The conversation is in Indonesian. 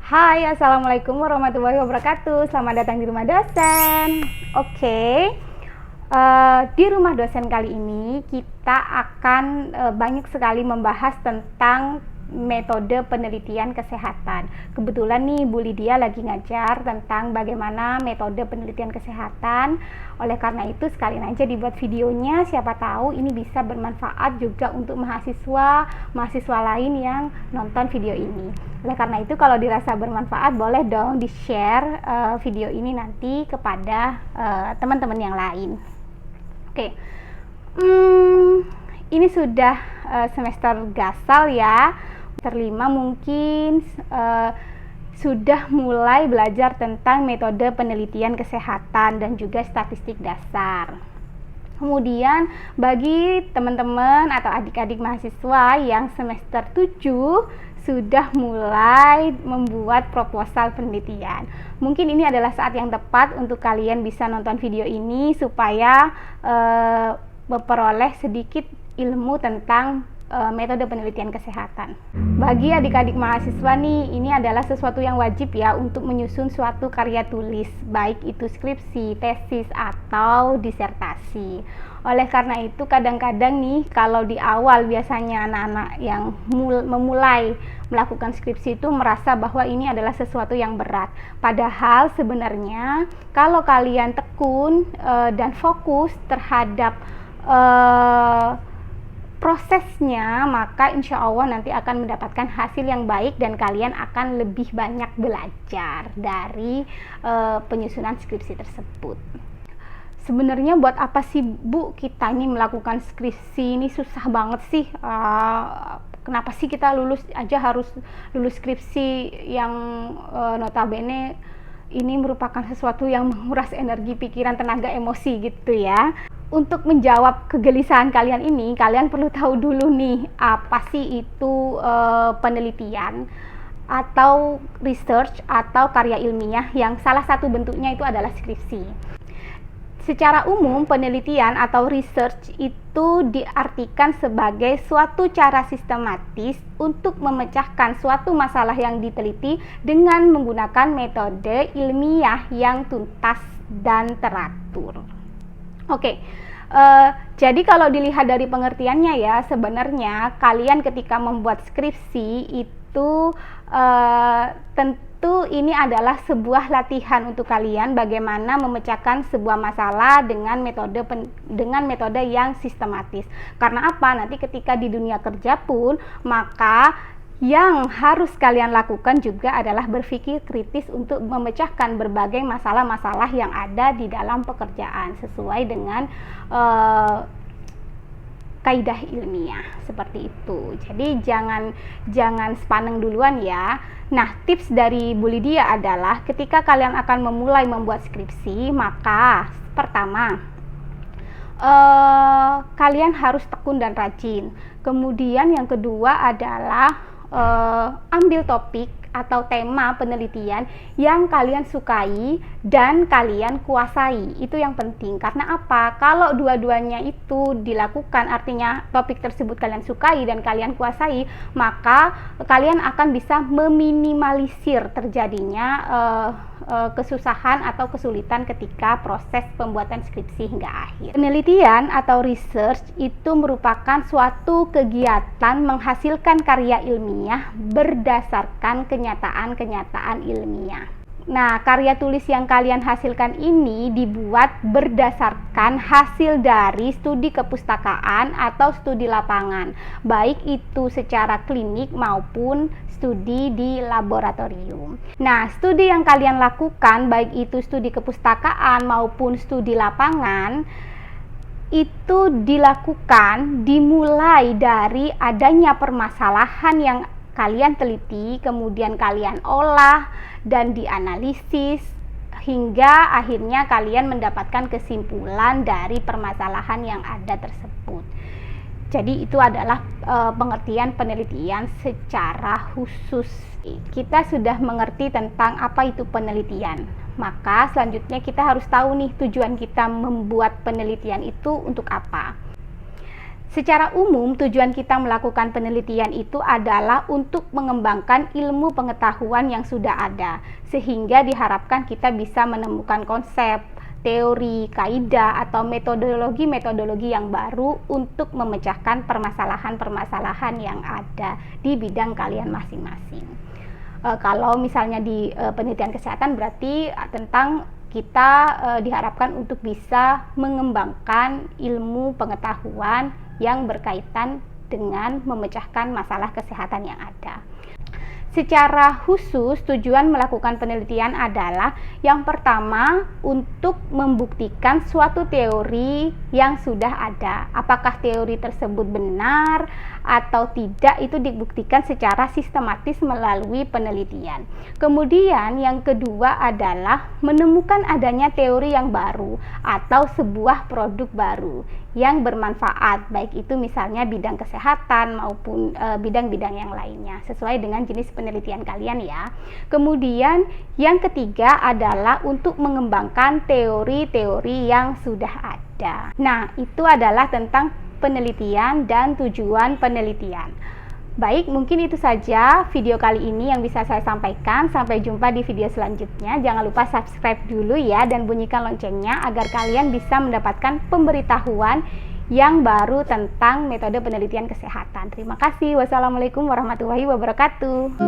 Hai, Assalamualaikum warahmatullahi wabarakatuh. Selamat datang di Rumah Dosen. Oke, di Rumah Dosen kali ini kita akan banyak sekali membahas tentang metode penelitian kesehatan. Kebetulan nih Bu Lydia lagi ngajar tentang bagaimana metode penelitian kesehatan. Oleh karena itu sekalian aja dibuat videonya, siapa tahu ini bisa bermanfaat juga untuk mahasiswa lain yang nonton video ini. Oleh karena itu kalau dirasa bermanfaat boleh dong di-share video ini nanti kepada teman-teman yang lain. Oke. Ini sudah semester gasal ya. Semester 5 mungkin sudah mulai belajar tentang metode penelitian kesehatan dan juga statistik dasar. Kemudian bagi teman-teman atau adik-adik mahasiswa yang semester 7 sudah mulai membuat proposal penelitian. Mungkin ini adalah saat yang tepat untuk kalian bisa nonton video ini supaya memperoleh sedikit ilmu tentang metode penelitian kesehatan. Bagi adik-adik mahasiswa nih, ini adalah sesuatu yang wajib ya untuk menyusun suatu karya tulis, baik itu skripsi, tesis, atau disertasi. Oleh karena itu kadang-kadang nih kalau di awal biasanya anak-anak yang memulai melakukan skripsi itu merasa bahwa ini adalah sesuatu yang berat. Padahal sebenarnya kalau kalian tekun dan fokus terhadap prosesnya, maka insya Allah nanti akan mendapatkan hasil yang baik dan kalian akan lebih banyak belajar dari penyusunan skripsi tersebut. Sebenarnya buat apa sih Bu kita ini melakukan skripsi? Ini susah banget sih. Kenapa sih kita lulus aja harus lulus skripsi yang notabene ini merupakan sesuatu yang menguras energi, pikiran, tenaga, emosi gitu ya. Untuk menjawab kegelisahan kalian ini, kalian perlu tahu dulu nih apa sih itu penelitian atau research atau karya ilmiah yang salah satu bentuknya itu adalah skripsi. Secara umum, penelitian atau research itu diartikan sebagai suatu cara sistematis untuk memecahkan suatu masalah yang diteliti dengan menggunakan metode ilmiah yang tuntas dan teratur. Oke, jadi kalau dilihat dari pengertiannya ya, sebenarnya kalian ketika membuat skripsi itu tentu ini adalah sebuah latihan untuk kalian bagaimana memecahkan sebuah masalah dengan metode yang sistematis. Karena apa? Nanti ketika di dunia kerja pun, maka yang harus kalian lakukan juga adalah berpikir kritis untuk memecahkan berbagai masalah-masalah yang ada di dalam pekerjaan sesuai dengan kaidah ilmiah seperti itu. Jadi jangan sepaneng duluan ya. Nah, tips dari Bu Lydia adalah ketika kalian akan memulai membuat skripsi, maka pertama kalian harus tekun dan rajin. Kemudian yang kedua adalah ambil topik atau tema penelitian yang kalian sukai dan kalian kuasai. Itu yang penting. Karena apa? Kalau dua-duanya itu dilakukan, artinya topik tersebut kalian sukai dan kalian kuasai, maka kalian akan bisa meminimalisir terjadinya kesusahan atau kesulitan ketika proses pembuatan skripsi hingga akhir. Penelitian atau research itu merupakan suatu kegiatan menghasilkan karya ilmiah berdasarkan kenyataan-kenyataan ilmiah. Nah, karya tulis yang kalian hasilkan ini dibuat berdasarkan hasil dari studi kepustakaan atau studi lapangan, baik itu secara klinik maupun studi di laboratorium. Nah, studi yang kalian lakukan, baik itu studi kepustakaan maupun studi lapangan, itu dilakukan dimulai dari adanya permasalahan yang kalian teliti, kemudian kalian olah dan dianalisis hingga akhirnya kalian mendapatkan kesimpulan dari permasalahan yang ada tersebut. Jadi itu adalah pengertian penelitian secara khusus. Kita sudah mengerti tentang apa itu penelitian. Maka selanjutnya kita harus tahu nih tujuan kita membuat penelitian itu untuk apa. Secara umum, tujuan kita melakukan penelitian itu adalah untuk mengembangkan ilmu pengetahuan yang sudah ada, sehingga diharapkan kita bisa menemukan konsep, teori, kaidah, atau metodologi-metodologi yang baru untuk memecahkan permasalahan-permasalahan yang ada di bidang kalian masing-masing. Kalau misalnya di penelitian kesehatan berarti tentang kita diharapkan untuk bisa mengembangkan ilmu pengetahuan yang berkaitan dengan memecahkan masalah kesehatan yang ada. Secara khusus, tujuan melakukan penelitian adalah yang pertama untuk membuktikan suatu teori yang sudah ada. Apakah teori tersebut benar atau tidak, itu dibuktikan secara sistematis melalui penelitian. Kemudian yang kedua adalah menemukan adanya teori yang baru atau sebuah produk baru yang bermanfaat, baik itu misalnya bidang kesehatan maupun bidang-bidang yang lainnya, sesuai dengan jenis penelitian kalian ya. Kemudian yang ketiga adalah untuk mengembangkan teori-teori yang sudah ada. Nah, itu adalah tentang penelitian dan tujuan penelitian. Baik, mungkin itu saja video kali ini yang bisa saya sampaikan. Sampai jumpa di video selanjutnya. Jangan lupa subscribe dulu ya dan bunyikan loncengnya agar kalian bisa mendapatkan pemberitahuan yang baru tentang metode penelitian kesehatan. Terima kasih. Wassalamualaikum warahmatullahi wabarakatuh.